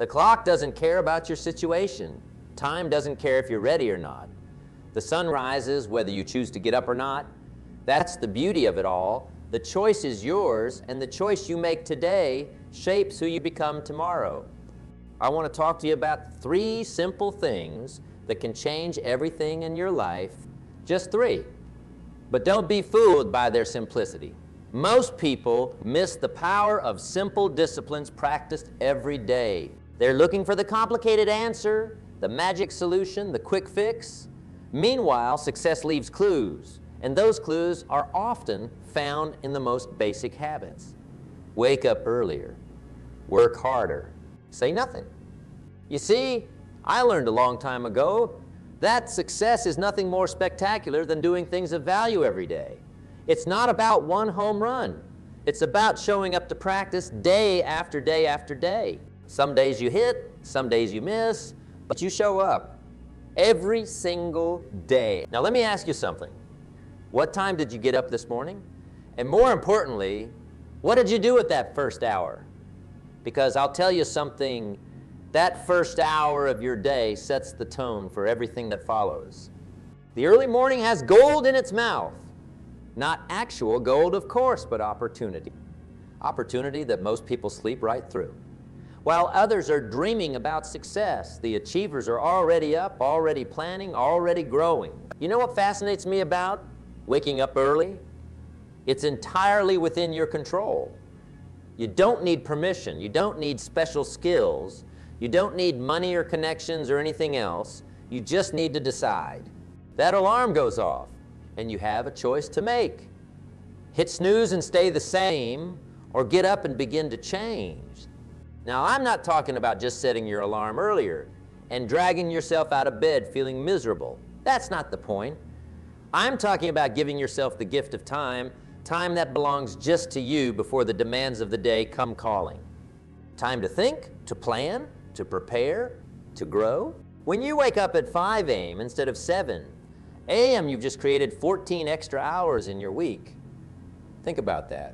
The clock doesn't care about your situation. Time doesn't care if you're ready or not. The sun rises whether you choose to get up or not. That's the beauty of it all. The choice is yours, and the choice you make today shapes who you become tomorrow. I want to talk to you about 3 simple things that can change everything in your life. Just 3. But don't be fooled by their simplicity. Most people miss the power of simple disciplines practiced every day. They're looking for the complicated answer, the magic solution, the quick fix. Meanwhile, success leaves clues, and those clues are often found in the most basic habits. Wake up earlier, work harder, say nothing. You see, I learned a long time ago that success is nothing more spectacular than doing things of value every day. It's not about one home run. It's about showing up to practice day after day after day. Some days you hit, some days you miss, but you show up every single day. Now let me ask you something. What time did you get up this morning? And more importantly, what did you do with that first hour? Because I'll tell you something, that first hour of your day sets the tone for everything that follows. The early morning has gold in its mouth. Not actual gold, of course, but opportunity. Opportunity that most people sleep right through. While others are dreaming about success, the achievers are already up, already planning, already growing. You know what fascinates me about waking up early? It's entirely within your control. You don't need permission. You don't need special skills. You don't need money or connections or anything else. You just need to decide. That alarm goes off, and you have a choice to make. Hit snooze and stay the same, or get up and begin to change. Now, I'm not talking about just setting your alarm earlier and dragging yourself out of bed feeling miserable. That's not the point. I'm talking about giving yourself the gift of time, time that belongs just to you before the demands of the day come calling. Time to think, to plan, to prepare, to grow. When you wake up at 5 a.m. instead of 7 a.m., you've just created 14 extra hours in your week. Think about that.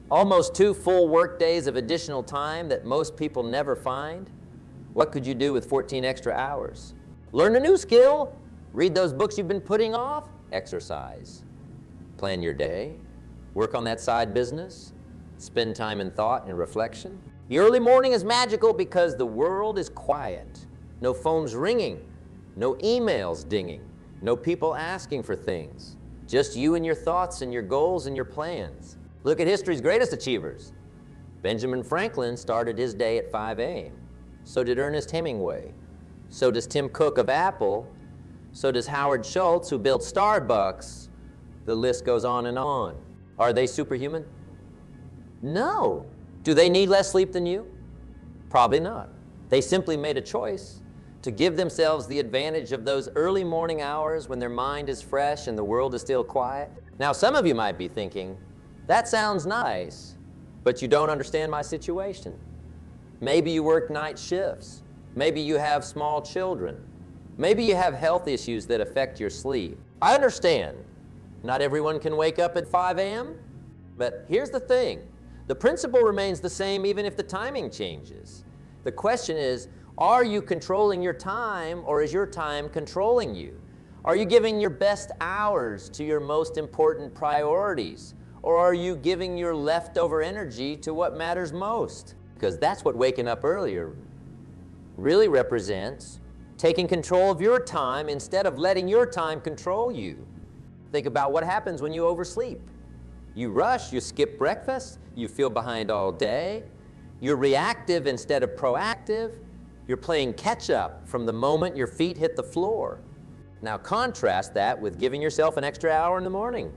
Almost 2 full work days of additional time that most people never find. What could you do with 14 extra hours? Learn a new skill, read those books you've been putting off, exercise, plan your day, work on that side business, spend time in thought and reflection. The early morning is magical because the world is quiet. No phones ringing, no emails dinging, no people asking for things. Just you and your thoughts and your goals and your plans. Look at history's greatest achievers. Benjamin Franklin started his day at 5 a.m. So did Ernest Hemingway. So does Tim Cook of Apple. So does Howard Schultz, who built Starbucks. The list goes on and on. Are they superhuman? No. Do they need less sleep than you? Probably not. They simply made a choice to give themselves the advantage of those early morning hours when their mind is fresh and the world is still quiet. Now, some of you might be thinking, that sounds nice, but you don't understand my situation. Maybe you work night shifts. Maybe you have small children. Maybe you have health issues that affect your sleep. I understand. Not everyone can wake up at 5 a.m., but here's the thing. The principle remains the same even if the timing changes. The question is, are you controlling your time, or is your time controlling you? Are you giving your best hours to your most important priorities? Or are you giving your leftover energy to what matters most? Because that's what waking up earlier really represents, taking control of your time instead of letting your time control you. Think about what happens when you oversleep. You rush, you skip breakfast, you feel behind all day, you're reactive instead of proactive, you're playing catch up from the moment your feet hit the floor. Now contrast that with giving yourself an extra hour in the morning.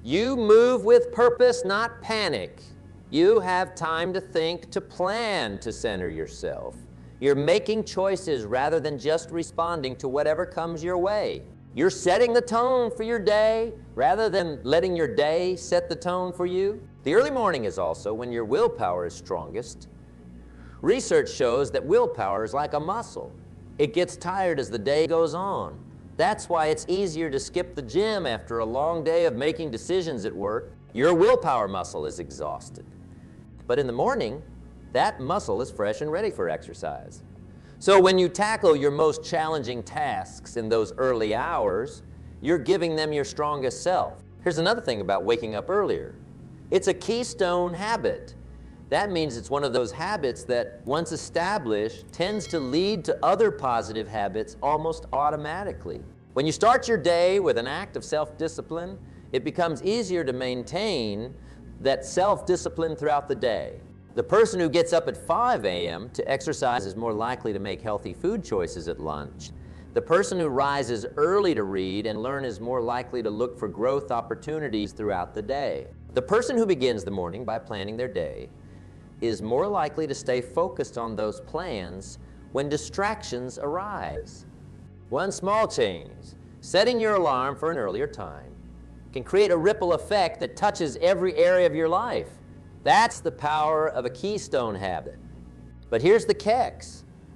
You move with purpose, not panic. You have time to think, to plan, to center yourself. You're making choices rather than just responding to whatever comes your way. You're setting the tone for your day rather than letting your day set the tone for you. The early morning is also when your willpower is strongest. Research shows that willpower is like a muscle. It gets tired as the day goes on. That's why it's easier to skip the gym after a long day of making decisions at work. Your willpower muscle is exhausted. But in the morning, that muscle is fresh and ready for exercise. So when you tackle your most challenging tasks in those early hours, you're giving them your strongest self. Here's another thing about waking up earlier. It's a keystone habit. That means it's one of those habits that, once established, tends to lead to other positive habits almost automatically. When you start your day with an act of self-discipline, it becomes easier to maintain that self-discipline throughout the day. The person who gets up at 5 a.m. to exercise is more likely to make healthy food choices at lunch. The person who rises early to read and learn is more likely to look for growth opportunities throughout the day. The person who begins the morning by planning their day is more likely to stay focused on those plans when distractions arise. One small change, setting your alarm for an earlier time, can create a ripple effect that touches every area of your life. That's the power of a keystone habit. But here's the catch.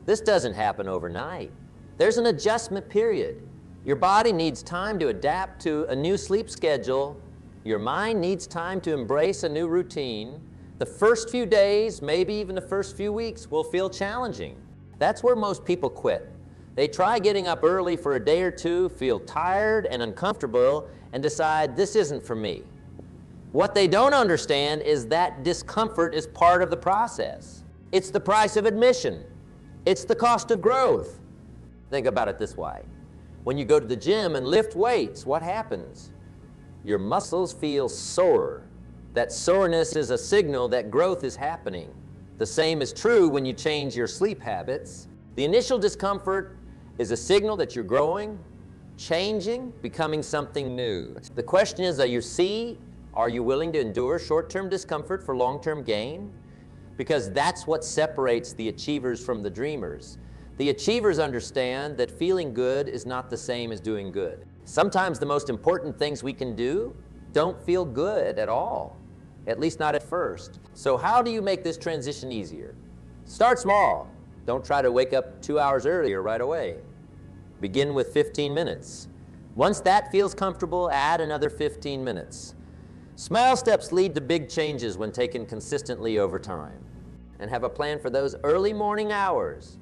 This doesn't happen overnight. There's an adjustment period. Your body needs time to adapt to a new sleep schedule. Your mind needs time to embrace a new routine. The first few days, maybe even the first few weeks, will feel challenging. That's where most people quit. They try getting up early for a day or two, feel tired and uncomfortable, and decide this isn't for me. What they don't understand is that discomfort is part of the process. It's the price of admission. It's the cost of growth. Think about it this way. When you go to the gym and lift weights, what happens? Your muscles feel sore. That soreness is a signal that growth is happening. The same is true when you change your sleep habits. The initial discomfort is a signal that you're growing, changing, becoming something new. The question is, are you willing to endure short-term discomfort for long-term gain? Because that's what separates the achievers from the dreamers. The achievers understand that feeling good is not the same as doing good. Sometimes the most important things we can do don't feel good at all, at least not at first. So how do you make this transition easier? Start small. Don't try to wake up 2 hours earlier right away. Begin with 15 minutes. Once that feels comfortable, add another 15 minutes. Small steps lead to big changes when taken consistently over time. And have a plan for those early morning hours.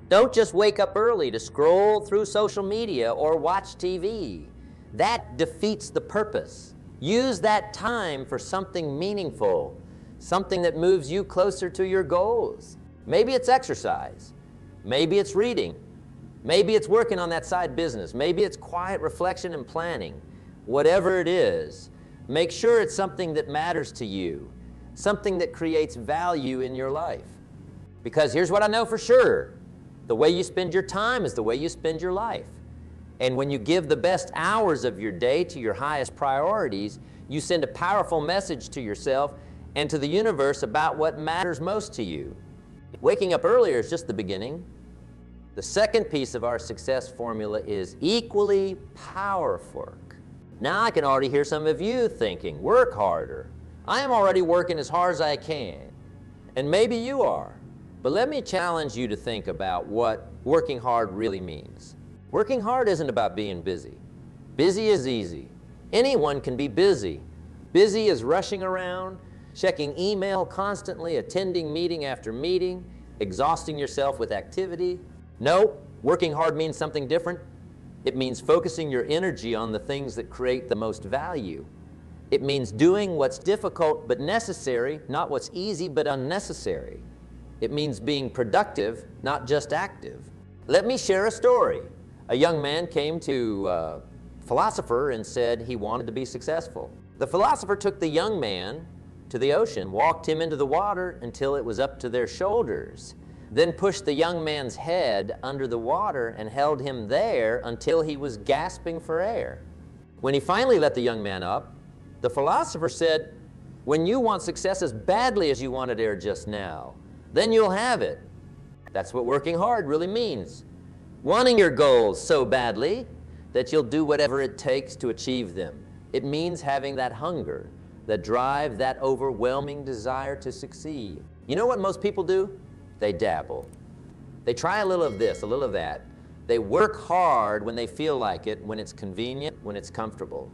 Don't just wake up early to scroll through social media or watch TV. That defeats the purpose. Use that time for something meaningful, something that moves you closer to your goals. Maybe it's exercise. Maybe it's reading. Maybe it's working on that side business. Maybe it's quiet reflection and planning. Whatever it is, make sure it's something that matters to you, something that creates value in your life. Because here's what I know for sure. The way you spend your time is the way you spend your life. And when you give the best hours of your day to your highest priorities, you send a powerful message to yourself and to the universe about what matters most to you. Waking up earlier is just the beginning. The second piece of our success formula is equally powerful. Now I can already hear some of you thinking, work harder. I am already working as hard as I can. And maybe you are. But let me challenge you to think about what working hard really means. Working hard isn't about being busy. Busy is easy. Anyone can be busy. Busy is rushing around, checking email constantly, attending meeting after meeting, exhausting yourself with activity. No, working hard means something different. It means focusing your energy on the things that create the most value. It means doing what's difficult but necessary, not what's easy but unnecessary. It means being productive, not just active. Let me share a story. A young man came to a philosopher and said he wanted to be successful. The philosopher took the young man to the ocean, walked him into the water until it was up to their shoulders, then pushed the young man's head under the water and held him there until he was gasping for air. When he finally let the young man up, the philosopher said, "When you want success as badly as you wanted air just now, then you'll have it." That's what working hard really means. Wanting your goals so badly that you'll do whatever it takes to achieve them. It means having that hunger, that drive, that overwhelming desire to succeed. You know what most people do? They dabble. They try a little of this, a little of that. They work hard when they feel like it, when it's convenient, when it's comfortable.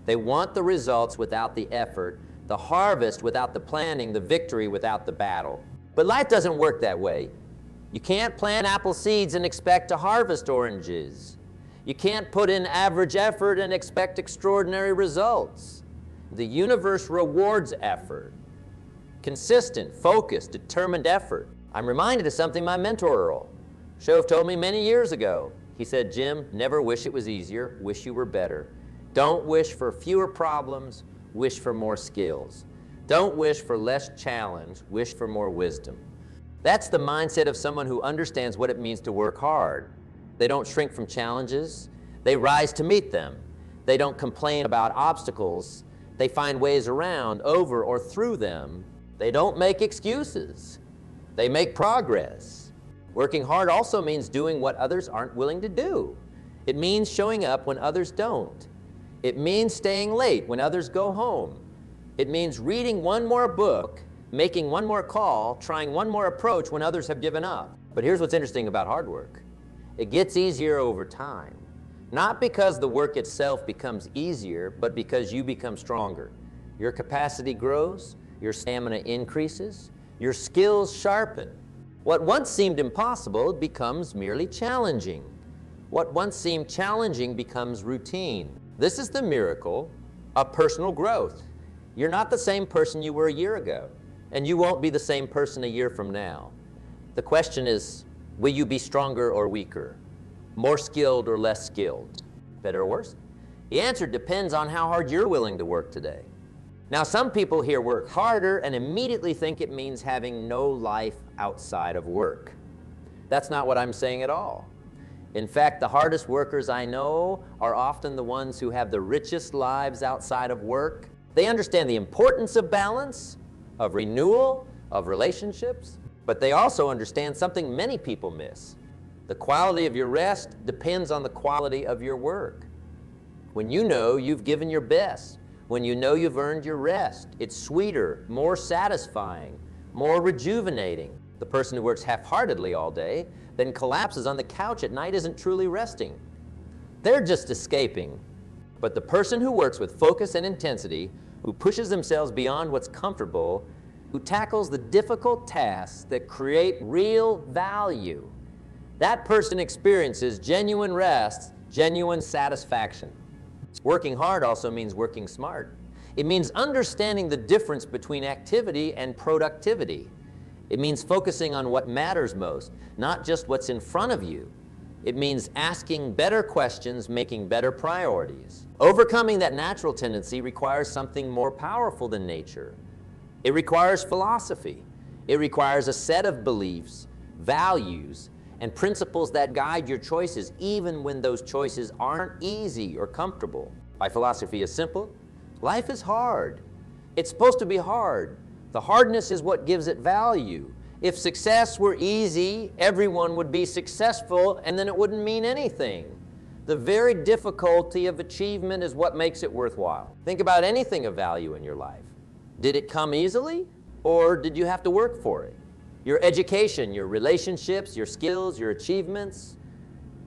They want the results without the effort, the harvest without the planning, the victory without the battle. But life doesn't work that way. You can't plant apple seeds and expect to harvest oranges. You can't put in average effort and expect extraordinary results. The universe rewards effort. Consistent, focused, determined effort. I'm reminded of something my mentor Earl Shove told me many years ago. He said, Jim, never wish it was easier, wish you were better. Don't wish for fewer problems, wish for more skills. Don't wish for less challenge, wish for more wisdom. That's the mindset of someone who understands what it means to work hard. They don't shrink from challenges. They rise to meet them. They don't complain about obstacles. They find ways around, over, or through them. They don't make excuses. They make progress. Working hard also means doing what others aren't willing to do. It means showing up when others don't. It means staying late when others go home. It means reading one more book, making one more call, trying one more approach when others have given up. But here's what's interesting about hard work. It gets easier over time. Not because the work itself becomes easier, but because you become stronger. Your capacity grows, your stamina increases, your skills sharpen. What once seemed impossible becomes merely challenging. What once seemed challenging becomes routine. This is the miracle of personal growth. You're not the same person you were a year ago, and you won't be the same person a year from now. The question is, will you be stronger or weaker? More skilled or less skilled? Better or worse? The answer depends on how hard you're willing to work today. Now, some people hear work harder and immediately think it means having no life outside of work. That's not what I'm saying at all. In fact, the hardest workers I know are often the ones who have the richest lives outside of work. They understand the importance of balance, of renewal, of relationships, but they also understand something many people miss. The quality of your rest depends on the quality of your work. When you know you've given your best, when you know you've earned your rest, it's sweeter, more satisfying, more rejuvenating. The person who works half-heartedly all day, then collapses on the couch at night, isn't truly resting. They're just escaping. But the person who works with focus and intensity, who pushes themselves beyond what's comfortable, who tackles the difficult tasks that create real value, that person experiences genuine rest, genuine satisfaction. Working hard also means working smart. It means understanding the difference between activity and productivity. It means focusing on what matters most, not just what's in front of you. It means asking better questions, making better priorities. Overcoming that natural tendency requires something more powerful than nature. It requires philosophy. It requires a set of beliefs, values, and principles that guide your choices, even when those choices aren't easy or comfortable. My philosophy is simple. Life is hard. It's supposed to be hard. The hardness is what gives it value. If success were easy, everyone would be successful, and then it wouldn't mean anything. The very difficulty of achievement is what makes it worthwhile. Think about anything of value in your life. Did it come easily, or did you have to work for it? Your education, your relationships, your skills, your achievements.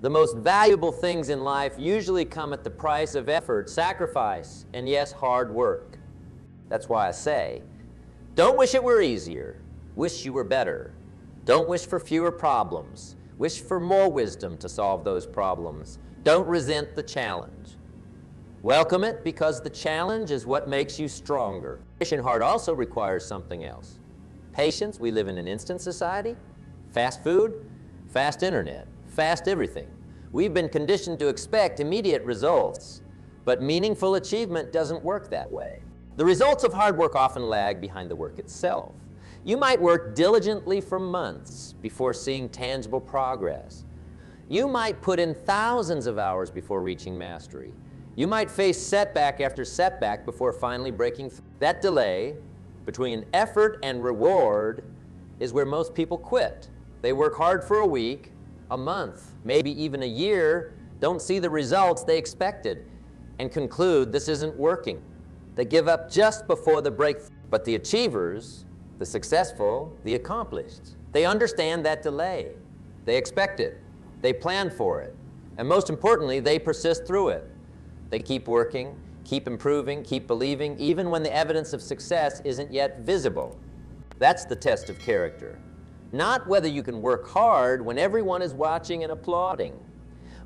The most valuable things in life usually come at the price of effort, sacrifice, and yes, hard work. That's why I say, don't wish it were easier. Wish you were better. Don't wish for fewer problems. Wish for more wisdom to solve those problems. Don't resent the challenge. Welcome it, because the challenge is what makes you stronger. Pushing hard also requires something else. Patience. We live in an instant society. Fast food, fast internet, fast everything. We've been conditioned to expect immediate results, but meaningful achievement doesn't work that way. The results of hard work often lag behind the work itself. You might work diligently for months before seeing tangible progress. You might put in thousands of hours before reaching mastery. You might face setback after setback before finally breaking through. That delay between effort and reward is where most people quit. They work hard for a week, a month, maybe even a year, don't see the results they expected, and conclude this isn't working. They give up just before the breakthrough. But the achievers, the successful, the accomplished, they understand that delay. They expect it. They plan for it. And most importantly, they persist through it. They keep working, keep improving, keep believing, even when the evidence of success isn't yet visible. That's the test of character. Not whether you can work hard when everyone is watching and applauding,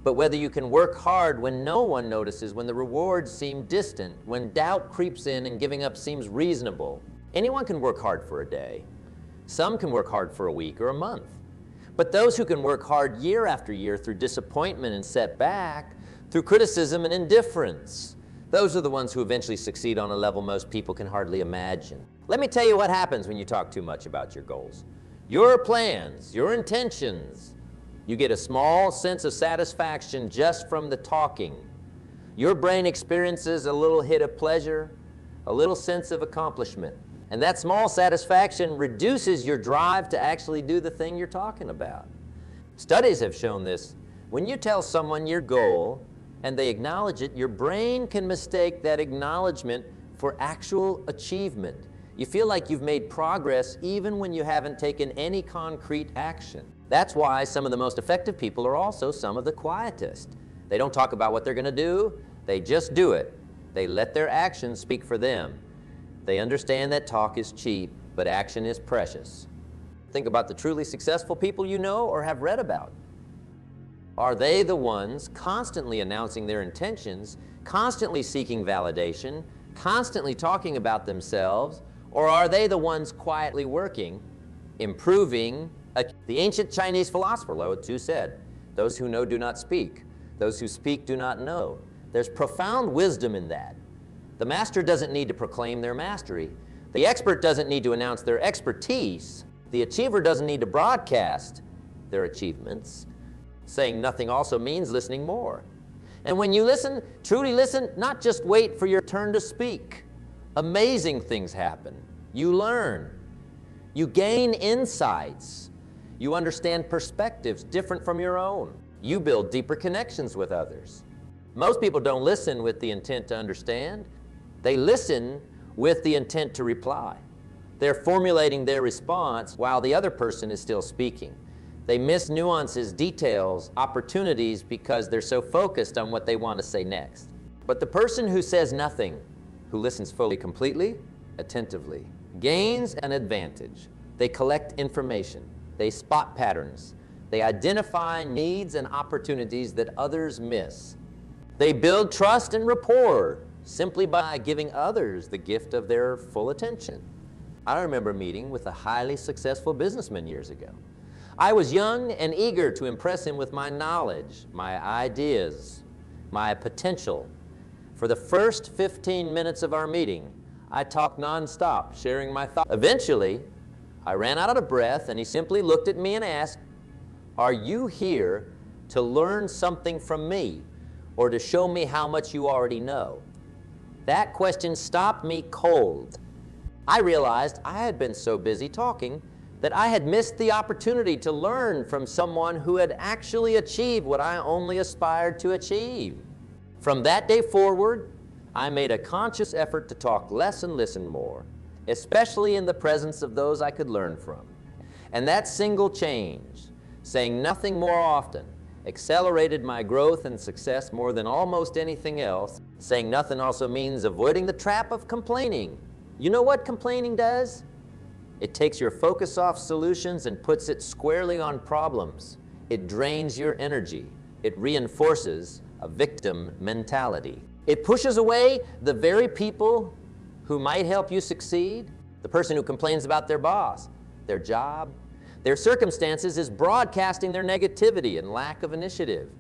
but whether you can work hard when no one notices, when the rewards seem distant, when doubt creeps in and giving up seems reasonable. Anyone can work hard for a day. Some can work hard for a week or a month. But those who can work hard year after year through disappointment and setback, through criticism and indifference, those are the ones who eventually succeed on a level most people can hardly imagine. Let me tell you what happens when you talk too much about your goals. Your plans, your intentions. You get a small sense of satisfaction just from the talking. Your brain experiences a little hit of pleasure, a little sense of accomplishment. And that small satisfaction reduces your drive to actually do the thing you're talking about. Studies have shown this. When you tell someone your goal and they acknowledge it, your brain can mistake that acknowledgement for actual achievement. You feel like you've made progress even when you haven't taken any concrete action. That's why some of the most effective people are also some of the quietest. They don't talk about what they're going to do, they just do it. They let their actions speak for them. They understand that talk is cheap, but action is precious. Think about the truly successful people you know or have read about. Are they the ones constantly announcing their intentions, constantly seeking validation, constantly talking about themselves, or are they the ones quietly working, improving? The ancient Chinese philosopher Lao Tzu said, "Those who know do not speak. Those who speak do not know." There's profound wisdom in that. The master doesn't need to proclaim their mastery. The expert doesn't need to announce their expertise. The achiever doesn't need to broadcast their achievements. Saying nothing also means listening more. And when you listen, truly listen, not just wait for your turn to speak. Amazing things happen. You learn. You gain insights. You understand perspectives different from your own. You build deeper connections with others. Most people don't listen with the intent to understand. They listen with the intent to reply. They're formulating their response while the other person is still speaking. They miss nuances, details, opportunities because they're so focused on what they want to say next. But the person who says nothing, who listens fully, completely, attentively, gains an advantage. They collect information. They spot patterns. They identify needs and opportunities that others miss. They build trust and rapport simply by giving others the gift of their full attention. I remember a meeting with a highly successful businessman years ago. I was young and eager to impress him with my knowledge, my ideas, my potential. For the first 15 minutes of our meeting, I talked nonstop, sharing my thoughts. Eventually, I ran out of breath and he simply looked at me and asked, "Are you here to learn something from me or to show me how much you already know?" That question stopped me cold. I realized I had been so busy talking that I had missed the opportunity to learn from someone who had actually achieved what I only aspired to achieve. From that day forward, I made a conscious effort to talk less and listen more, especially in the presence of those I could learn from. And that single change, saying nothing more often, accelerated my growth and success more than almost anything else. Saying nothing also means avoiding the trap of complaining. You know what complaining does? It takes your focus off solutions and puts it squarely on problems. It drains your energy. It reinforces a victim mentality. It pushes away the very people who might help you succeed. The person who complains about their boss, their job, their circumstances is broadcasting their negativity and lack of initiative.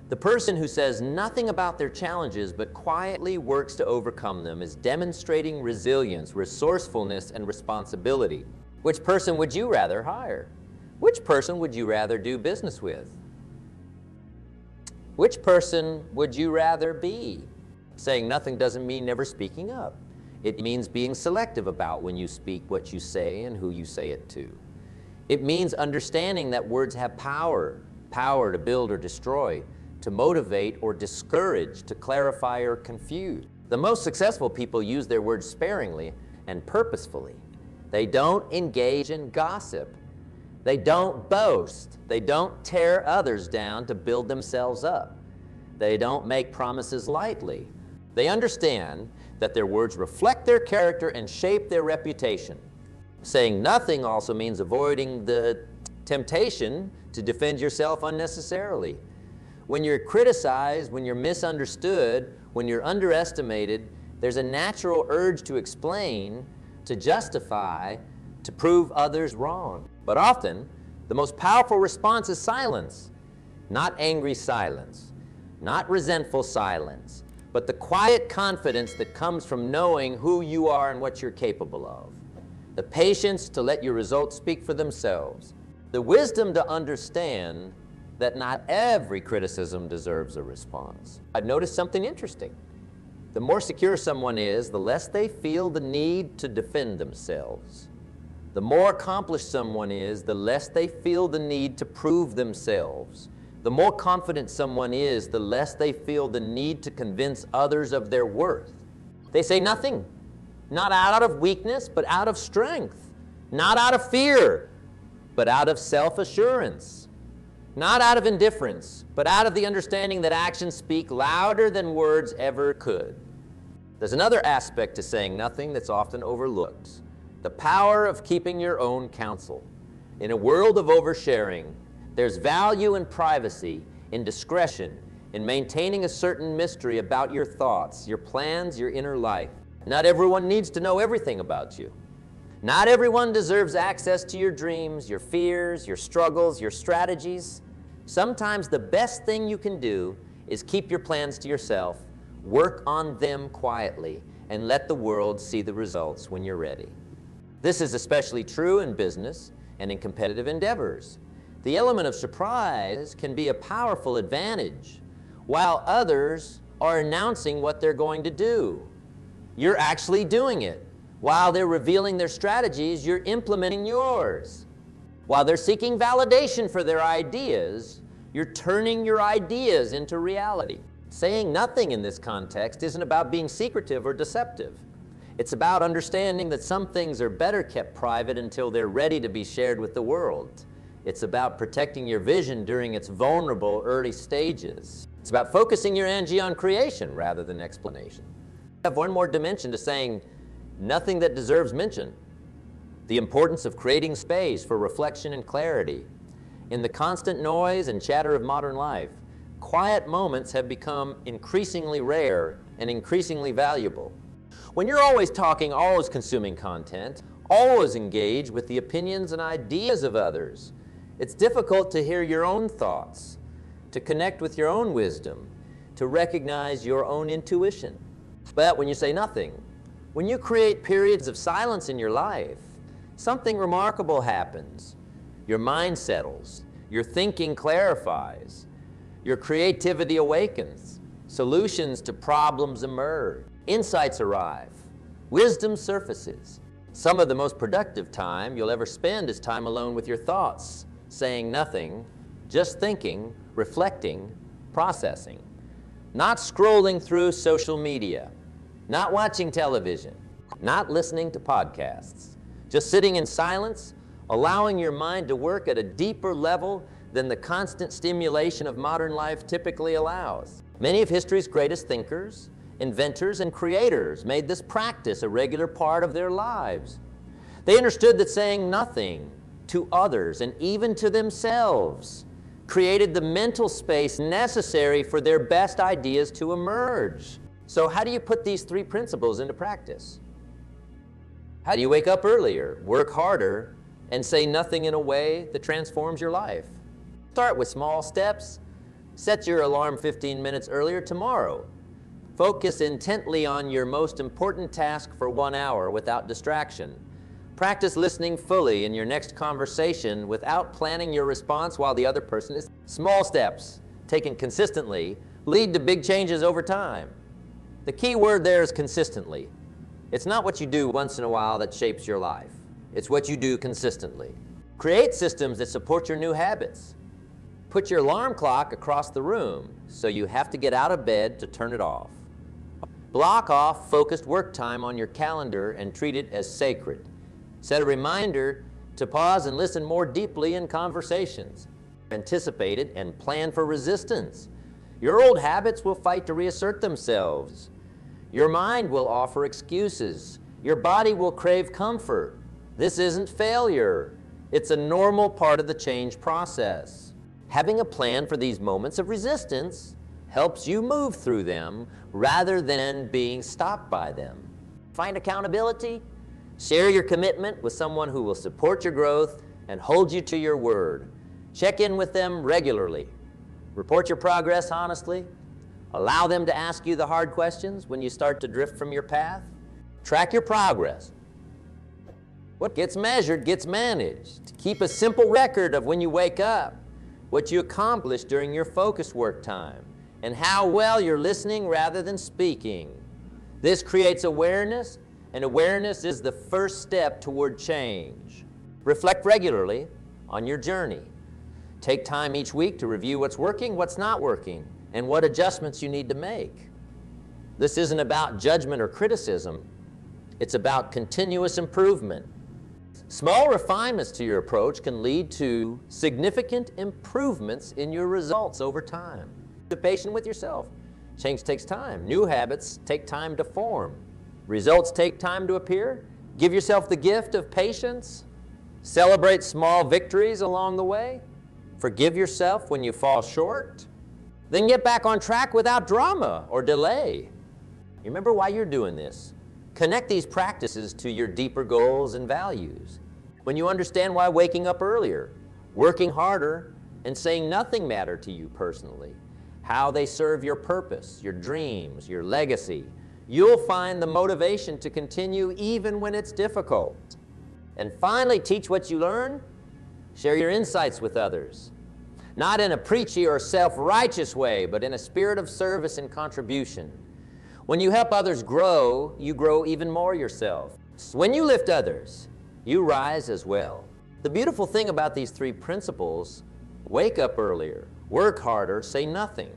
The person who says nothing about their challenges but quietly works to overcome them is demonstrating resilience, resourcefulness, and responsibility. Which person would you rather hire? Which person would you rather do business with? Which person would you rather be? Saying nothing doesn't mean never speaking up. It means being selective about when you speak, what you say, and who you say it to. It means understanding that words have power to build or destroy, to motivate or discourage, to clarify or confuse. The most successful people use their words sparingly and purposefully. They don't engage in gossip. They don't boast. They don't tear others down to build themselves up. They don't make promises lightly. They understand that their words reflect their character and shape their reputation. Saying nothing also means avoiding the temptation to defend yourself unnecessarily. When you're criticized, when you're misunderstood, when you're underestimated, there's a natural urge to explain, to justify, to prove others wrong. But often, the most powerful response is silence. Not angry silence, not resentful silence, but the quiet confidence that comes from knowing who you are and what you're capable of. The patience to let your results speak for themselves. The wisdom to understand that not every criticism deserves a response. I've noticed something interesting. The more secure someone is, the less they feel the need to defend themselves. The more accomplished someone is, the less they feel the need to prove themselves. The more confident someone is, the less they feel the need to convince others of their worth. They say nothing, not out of weakness, but out of strength. Not out of fear, but out of self-assurance. Not out of indifference, but out of the understanding that actions speak louder than words ever could. There's another aspect to saying nothing that's often overlooked. The power of keeping your own counsel. In a world of oversharing, there's value in privacy, in discretion, in maintaining a certain mystery about your thoughts, your plans, your inner life. Not everyone needs to know everything about you. Not everyone deserves access to your dreams, your fears, your struggles, your strategies. Sometimes the best thing you can do is keep your plans to yourself, work on them quietly, and let the world see the results when you're ready. This is especially true in business and in competitive endeavors. The element of surprise can be a powerful advantage. While others are announcing what they're going to do, you're actually doing it. While they're revealing their strategies, you're implementing yours. While they're seeking validation for their ideas, you're turning your ideas into reality. Saying nothing in this context isn't about being secretive or deceptive. It's about understanding that some things are better kept private until they're ready to be shared with the world. It's about protecting your vision during its vulnerable early stages. It's about focusing your energy on creation rather than explanation. I have one more dimension to saying nothing that deserves mention. The importance of creating space for reflection and clarity. In the constant noise and chatter of modern life, quiet moments have become increasingly rare and increasingly valuable. When you're always talking, always consuming content, always engaged with the opinions and ideas of others, it's difficult to hear your own thoughts, to connect with your own wisdom, to recognize your own intuition. But when you say nothing, when you create periods of silence in your life, something remarkable happens. Your mind settles, your thinking clarifies, your creativity awakens, solutions to problems emerge, insights arrive, wisdom surfaces. Some of the most productive time you'll ever spend is time alone with your thoughts, saying nothing, just thinking, reflecting, processing. Not scrolling through social media, not watching television, not listening to podcasts. Just sitting in silence, allowing your mind to work at a deeper level than the constant stimulation of modern life typically allows. Many of history's greatest thinkers, inventors, and creators made this practice a regular part of their lives. They understood that saying nothing to others and even to themselves created the mental space necessary for their best ideas to emerge. So how do you put these three principles into practice? How do you wake up earlier, work harder, and say nothing in a way that transforms your life? Start with small steps. Set your alarm 15 minutes earlier tomorrow. Focus intently on your most important task for 1 hour without distraction. Practice listening fully in your next conversation without planning your response while the other person is. Small steps, taken consistently, lead to big changes over time. The key word there is consistently. It's not what you do once in a while that shapes your life. It's what you do consistently. Create systems that support your new habits. Put your alarm clock across the room so you have to get out of bed to turn it off. Block off focused work time on your calendar and treat it as sacred. Set a reminder to pause and listen more deeply in conversations. Anticipate it and plan for resistance. Your old habits will fight to reassert themselves. Your mind will offer excuses. Your body will crave comfort. This isn't failure. It's a normal part of the change process. Having a plan for these moments of resistance helps you move through them rather than being stopped by them. Find accountability. Share your commitment with someone who will support your growth and hold you to your word. Check in with them regularly. Report your progress honestly. Allow them to ask you the hard questions when you start to drift from your path. Track your progress. What gets measured gets managed. Keep a simple record of when you wake up, what you accomplished during your focus work time, and how well you're listening rather than speaking. This creates awareness, and awareness is the first step toward change. Reflect regularly on your journey. Take time each week to review what's working, what's not working, and what adjustments you need to make. This isn't about judgment or criticism. It's about continuous improvement. Small refinements to your approach can lead to significant improvements in your results over time. Be patient with yourself. Change takes time. New habits take time to form. Results take time to appear. Give yourself the gift of patience. Celebrate small victories along the way. Forgive yourself when you fall short. Then get back on track without drama or delay. Remember why you're doing this. Connect these practices to your deeper goals and values. When you understand why waking up earlier, working harder, and saying nothing matter to you personally, how they serve your purpose, your dreams, your legacy, you'll find the motivation to continue even when it's difficult. And finally, teach what you learn. Share your insights with others. Not in a preachy or self-righteous way, but in a spirit of service and contribution. When you help others grow, you grow even more yourself. When you lift others, you rise as well. The beautiful thing about these three principles, wake up earlier, work harder, say nothing,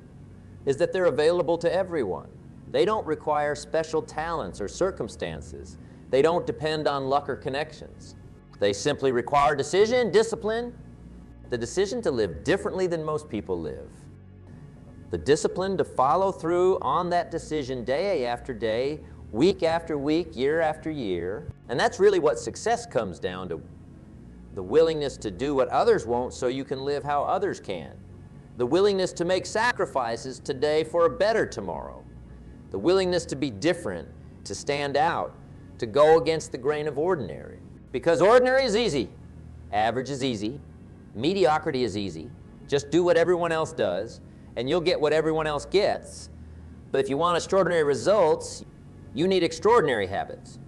is that they're available to everyone. They don't require special talents or circumstances. They don't depend on luck or connections. They simply require decision, discipline, the decision to live differently than most people live. The discipline to follow through on that decision day after day, week after week, year after year. And that's really what success comes down to. The willingness to do what others won't so you can live how others can. The willingness to make sacrifices today for a better tomorrow. The willingness to be different, to stand out, to go against the grain of ordinary. Because ordinary is easy, average is easy, mediocrity is easy. Just do what everyone else does, and you'll get what everyone else gets. But if you want extraordinary results, you need extraordinary habits.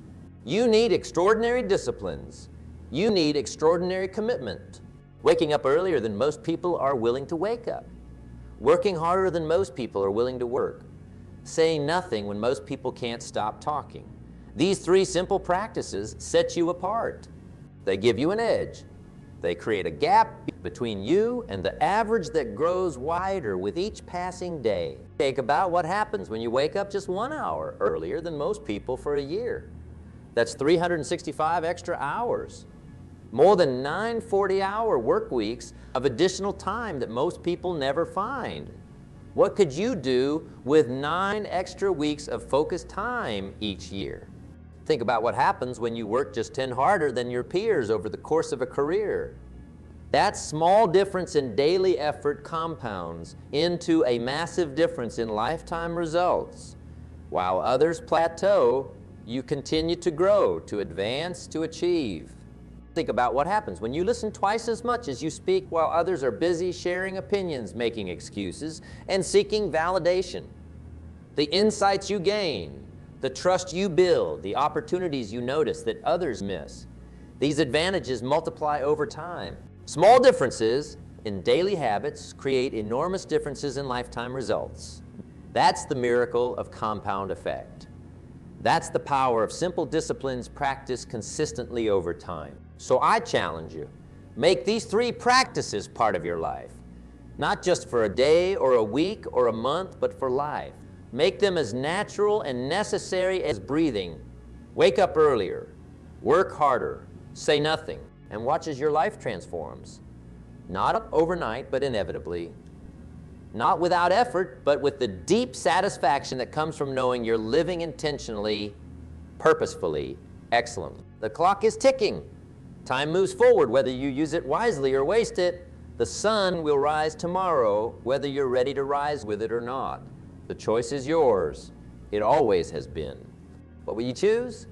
You need extraordinary disciplines. You need extraordinary commitment. Waking up earlier than most people are willing to wake up. Working harder than most people are willing to work. Saying nothing when most people can't stop talking. These three simple practices set you apart. They give you an edge. They create a gap between you and the average that grows wider with each passing day. Think about what happens when you wake up just 1 hour earlier than most people for a year. That's 365 extra hours. More than 9 40-hour work weeks of additional time that most people never find. What could you do with 9 extra weeks of focused time each year? Think about what happens when you work just 10 harder than your peers over the course of a career. That small difference in daily effort compounds into a massive difference in lifetime results. While others plateau, you continue to grow, to advance, to achieve. Think about what happens when you listen twice as much as you speak while others are busy sharing opinions, making excuses, and seeking validation. The insights you gain, the trust you build, the opportunities you notice that others miss. These advantages multiply over time. Small differences in daily habits create enormous differences in lifetime results. That's the miracle of compound effect. That's the power of simple disciplines practiced consistently over time. So I challenge you, make these three practices part of your life. Not just for a day or a week or a month, but for life. Make them as natural and necessary as breathing. Wake up earlier, work harder, say nothing, and watch as your life transforms. Not overnight, but inevitably. Not without effort, but with the deep satisfaction that comes from knowing you're living intentionally, purposefully, excellently. The clock is ticking. Time moves forward whether you use it wisely or waste it. The sun will rise tomorrow whether you're ready to rise with it or not. The choice is yours. It always has been. What will you choose?